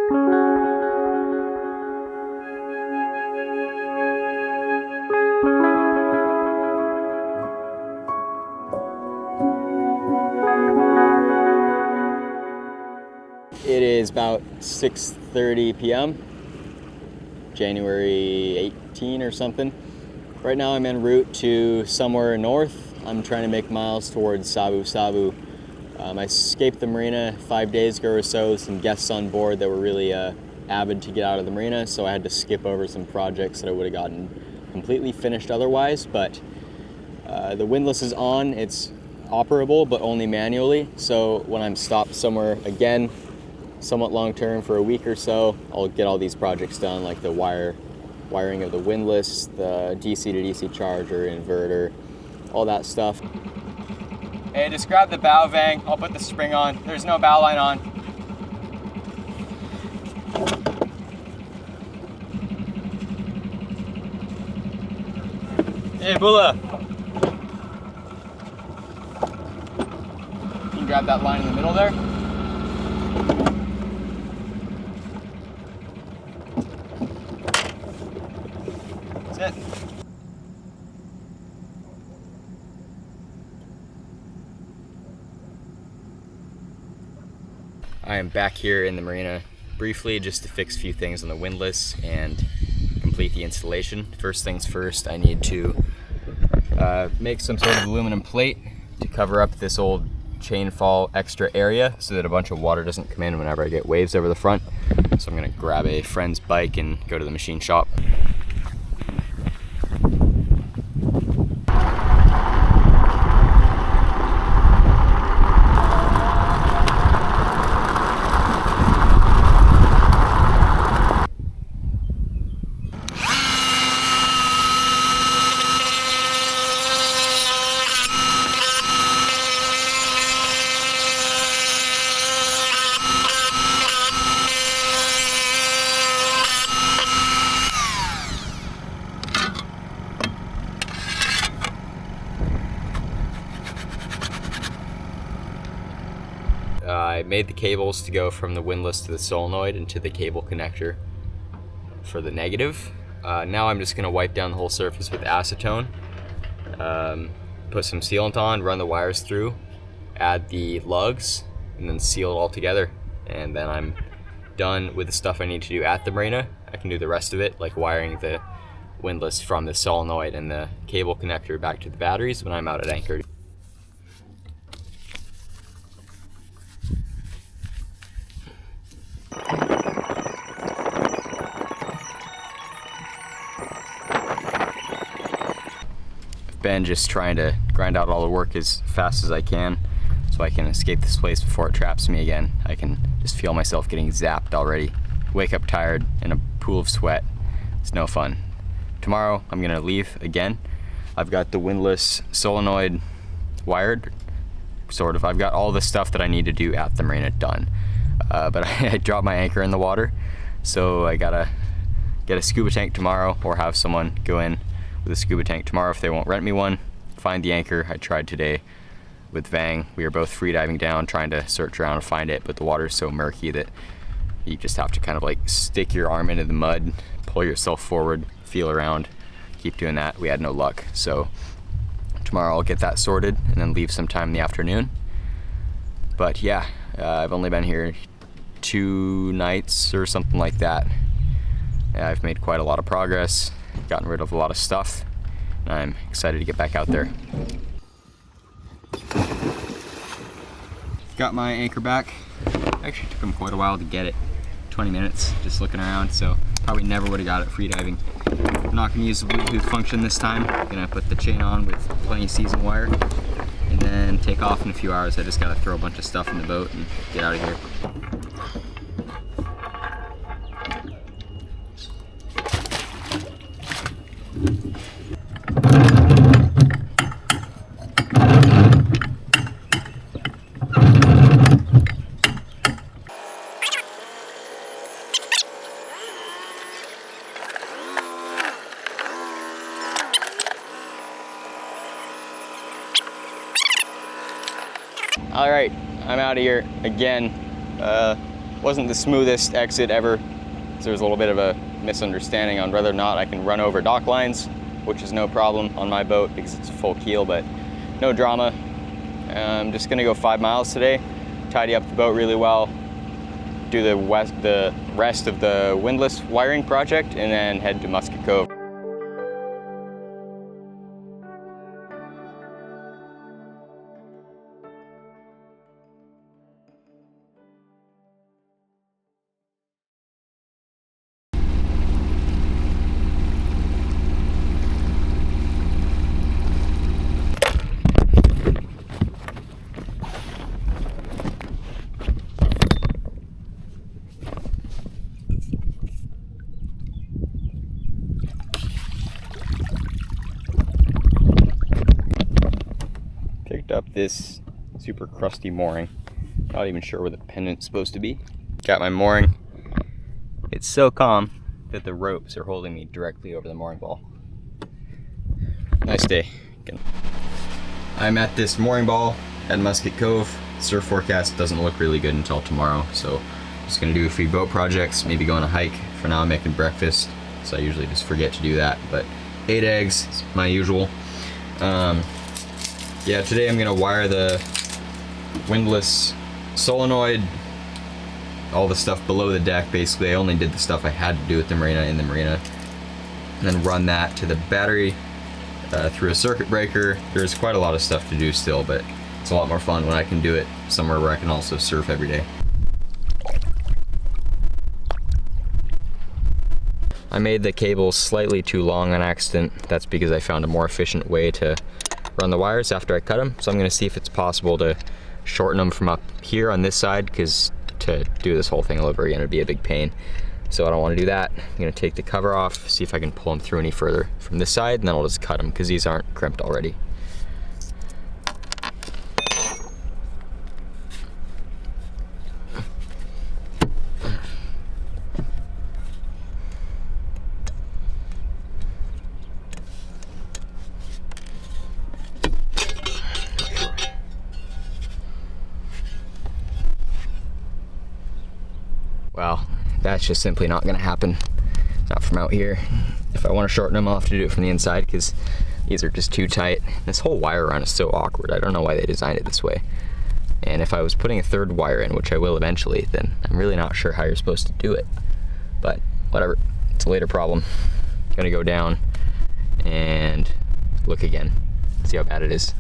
It is about 6:30 p.m. January 18 or something. Right now I'm en route to somewhere north. I'm trying to make miles towards Sabu Sabu. I escaped the marina 5 days ago or so with some guests on board that were really avid to get out of the marina, so I had to skip over some projects that I would have gotten completely finished otherwise, but the windlass is on. It's operable, but only manually, so when I'm stopped somewhere again, somewhat long-term for a week or so, I'll get all these projects done, like the wiring of the windlass, the DC to DC charger, inverter, all that stuff. Hey, just grab the bow vang. I'll put the spring on. There's no bow line on. Hey, Bula. You can grab that line in the middle there. That's it. I am back here in the marina briefly just to fix a few things on the windlass and complete the installation. First things first, I need to make some sort of aluminum plate to cover up this old chain fall extra area so that a bunch of water doesn't come in whenever I get waves over the front. So I'm gonna grab a friend's bike and go to the machine shop. I made the cables to go from the windlass to the solenoid into the cable connector for the negative. Now I'm just going to wipe down the whole surface with acetone, put some sealant on, run the wires through, add the lugs, and then seal it all together. And then I'm done with the stuff I need to do at the marina. I can do the rest of it, like wiring the windlass from the solenoid and the cable connector back to the batteries when I'm out at anchor. Been just trying to grind out all the work as fast as I can so I can escape this place before it traps me again. I can just feel myself getting zapped already. Wake up tired in a pool of sweat. It's no fun. Tomorrow I'm gonna leave again. I've got the windlass solenoid wired, sort of. I've got all the stuff that I need to do at the marina done. But I dropped my anchor in the water, so I gotta get a scuba tank tomorrow or have someone go in with a scuba tank tomorrow if they won't rent me one. Find the anchor. I tried today with Vang. We were both free diving down trying to search around and find it, but the water's so murky that you just have to kind of like stick your arm into the mud, pull yourself forward, feel around, keep doing that. We had no luck, so tomorrow I'll get that sorted and then leave sometime in the afternoon. But yeah, I've only been here 2 nights or something like that. Yeah, I've made quite a lot of progress, gotten rid of a lot of stuff, and I'm excited to get back out there. Got my anchor back. Actually took them quite a while to get it. 20 minutes just looking around, so probably never would have got it free diving. I'm not gonna use the Bluetooth function this time. I'm gonna put the chain on with plenty of season wire and then take off in a few hours. I just gotta throw a bunch of stuff in the boat and get out of here. All right, I'm out of here again. Wasn't the smoothest exit ever. So there was a little bit of a misunderstanding on whether or not I can run over dock lines, which is no problem on my boat because it's a full keel, but no drama. I'm just gonna go 5 miles today, tidy up the boat really well, do the rest of the windlass wiring project, and then head to Musket Cove. Picked up this super crusty mooring. Not even sure where the pendant's supposed to be. Got my mooring. It's so calm that the ropes are holding me directly over the mooring ball. Nice day. I'm at this mooring ball at Musket Cove. Surf forecast doesn't look really good until tomorrow, so I'm just gonna do a few boat projects, maybe go on a hike. For now I'm making breakfast, so I usually just forget to do that, but 8 eggs is my usual. Yeah, today I'm gonna wire the windlass solenoid, all the stuff below the deck. Basically, I only did the stuff I had to do with the Marina in the Marina, and then run that to the battery through a circuit breaker. There's quite a lot of stuff to do still, but it's a lot more fun when I can do it somewhere where I can also surf every day. I made the cable slightly too long on accident. That's because I found a more efficient way to run the wires after I cut them. So I'm gonna see if it's possible to shorten them from up here on this side, because to do this whole thing all over again would be a big pain. So I don't wanna do that. I'm gonna take the cover off, see if I can pull them through any further from this side, and then I'll just cut them because these aren't crimped already. Well, that's just simply not gonna happen. Not from out here. If I wanna shorten them, I'll have to do it from the inside because these are just too tight. This whole wire run is so awkward. I don't know why they designed it this way. And if I was putting a third wire in, which I will eventually, then I'm really not sure how you're supposed to do it. But whatever, it's a later problem. I'm gonna go down and look again, see how bad it is.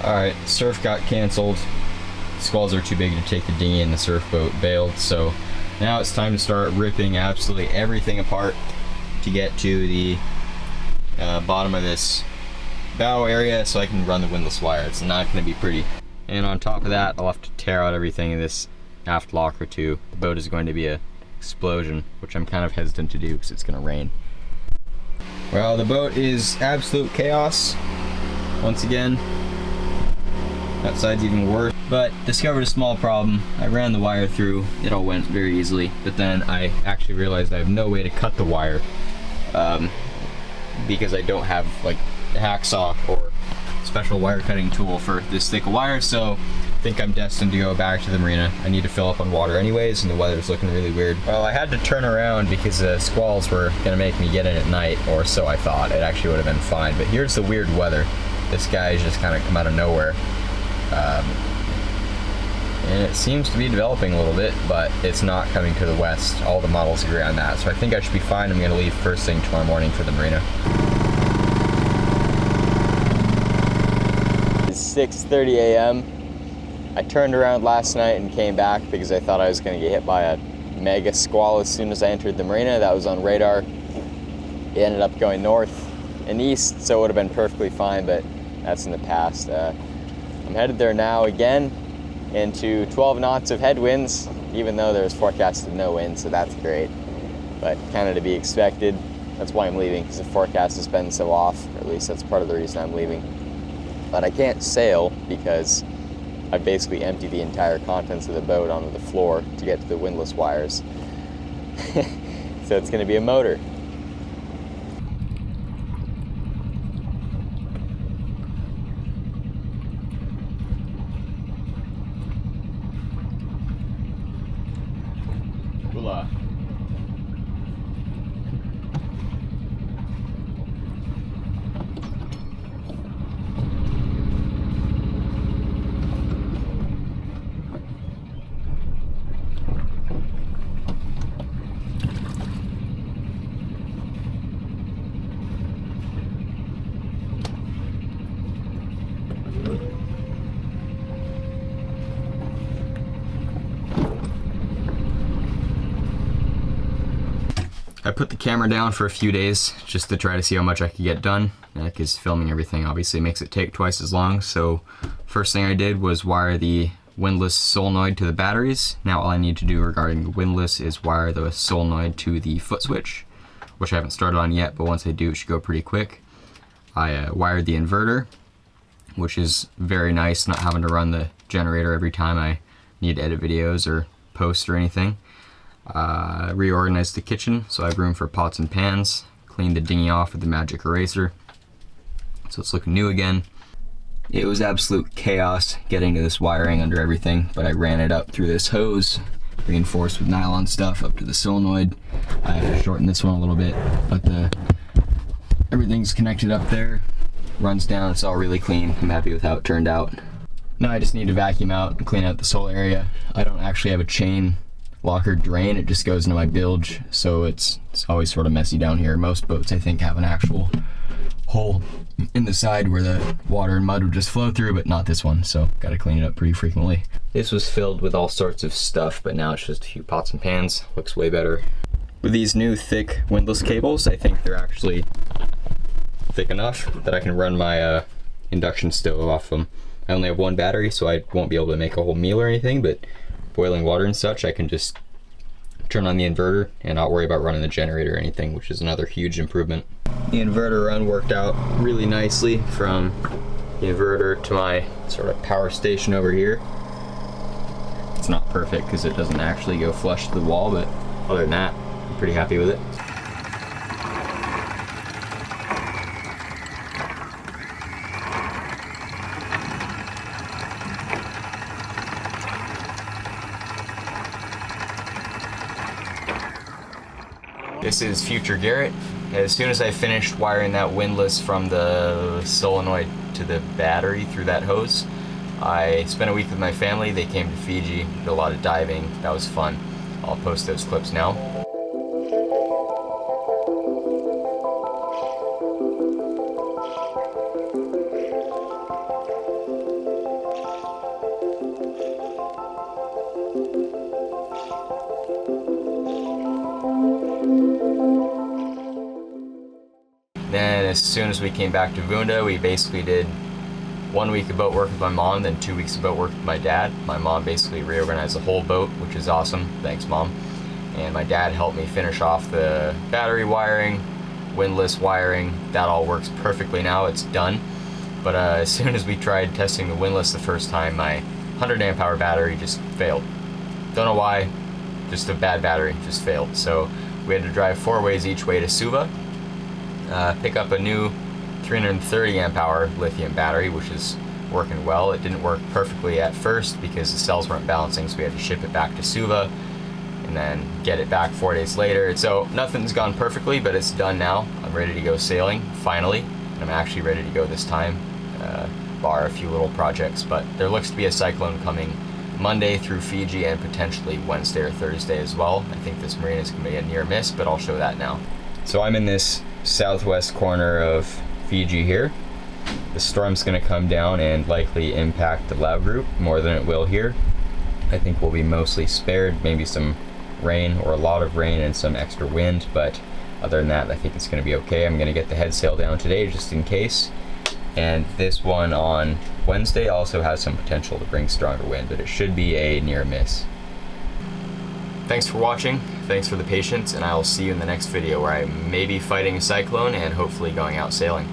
Alright, surf got canceled. Squalls are too big to take the dinghy and the surf boat bailed, so now it's time to start ripping absolutely everything apart to get to the bottom of this bow area so I can run the windlass wire. It's not going to be pretty. And on top of that, I'll have to tear out everything in this aft locker too. The boat is going to be an explosion, which I'm kind of hesitant to do because it's going to rain. Well, the boat is absolute chaos once again. That side's even worse, but discovered a small problem. I ran the wire through, it all went very easily, but then I actually realized I have no way to cut the wire because I don't have like a hacksaw or special wire cutting tool for this thick of wire, so I think I'm destined to go back to the Marina. I need to fill up on water anyways, and the weather's looking really weird. Well, I had to turn around because the squalls were gonna make me get in at night, or so I thought. It actually would have been fine, but here's the weird weather. This guy's just kind of come out of nowhere. And it seems to be developing a little bit, but it's not coming to the west. All the models agree on that, so I think I should be fine. I'm going to leave first thing tomorrow morning for the Marina. It's 6:30 a.m. I turned around last night and came back because I thought I was going to get hit by a mega squall as soon as I entered the Marina. That was on radar. It ended up going north and east, so it would have been perfectly fine, but that's in the past. I'm headed there now again into 12 knots of headwinds, even though there's forecasted no wind, so that's great. But kind of to be expected. That's why I'm leaving, because the forecast has been so off, or at least that's part of the reason I'm leaving. But I can't sail because I basically emptied the entire contents of the boat onto the floor to get to the windlass wires. So it's going to be a motor. Hola. I put the camera down for a few days just to try to see how much I could get done, because filming everything obviously makes it take twice as long. So first thing I did was wire the windlass solenoid to the batteries. Now all I need to do regarding the windlass is wire the solenoid to the foot switch, which I haven't started on yet, but once I do it should go pretty quick. I wired the inverter, which is very nice, not having to run the generator every time I need to edit videos or post or anything. Reorganized the kitchen so I have room for pots and pans, cleaned the dinghy off with the magic eraser so it's looking new again. It was absolute chaos getting to this wiring under everything, but I ran it up through this hose reinforced with nylon stuff up to the solenoid. I have to shorten this one a little bit, but everything's connected up there, runs down, it's all really clean. I'm happy with how it turned out. Now I just need to vacuum out and clean out this whole area. I don't actually have a chain locker drain, it just goes into my bilge, so it's always sort of messy down here. Most boats I think have an actual hole in the side where the water and mud would just flow through, but not this one, so gotta clean it up pretty frequently. This was filled with all sorts of stuff, but now it's just a few pots and pans. Looks way better. With these new thick windlass cables, I think they're actually thick enough that I can run my induction stove off them. I only have one battery, so I won't be able to make a whole meal or anything, but boiling water and such, I can just turn on the inverter and not worry about running the generator or anything, which is another huge improvement. The inverter run worked out really nicely from the inverter to my sort of power station over here. It's not perfect because it doesn't actually go flush to the wall, but other than that, I'm pretty happy with it. This is future Garrett. As soon as I finished wiring that windlass from the solenoid to the battery through that hose, I spent a week with my family. They came to Fiji, did a lot of diving. That was fun. I'll post those clips now. Then as soon as we came back to Vunda, we basically did 1 week of boat work with my mom, then 2 weeks of boat work with my dad. My mom basically reorganized the whole boat, which is awesome. Thanks, Mom. And my dad helped me finish off the battery wiring, windlass wiring. That all works perfectly now, it's done. But as soon as we tried testing the windlass the first time, my 100 amp hour battery just failed. Don't know why, just a bad battery, just failed. So we had to drive 4 ways each way to Suva, pick up a new 330 amp hour lithium battery, which is working well. It didn't work perfectly at first because the cells weren't balancing, so we had to ship it back to Suva and then get it back 4 days later. So nothing's gone perfectly, but it's done now. I'm ready to go sailing, finally. And I'm actually ready to go this time, bar a few little projects. But there looks to be a cyclone coming Monday through Fiji and potentially Wednesday or Thursday as well. I think this Marina is going to be a near miss, but I'll show that now. So I'm in this southwest corner of Fiji here. The storm's going to come down and likely impact the Lao group more than it will here. I think we'll be mostly spared, maybe some rain or a lot of rain and some extra wind, but other than that I think it's going to be okay. I'm going to get the head sail down today just in case, and this one on Wednesday also has some potential to bring stronger wind, but it should be a near miss. Thanks for watching, thanks for the patience, and I will see you in the next video where I may be fighting a cyclone and hopefully going out sailing.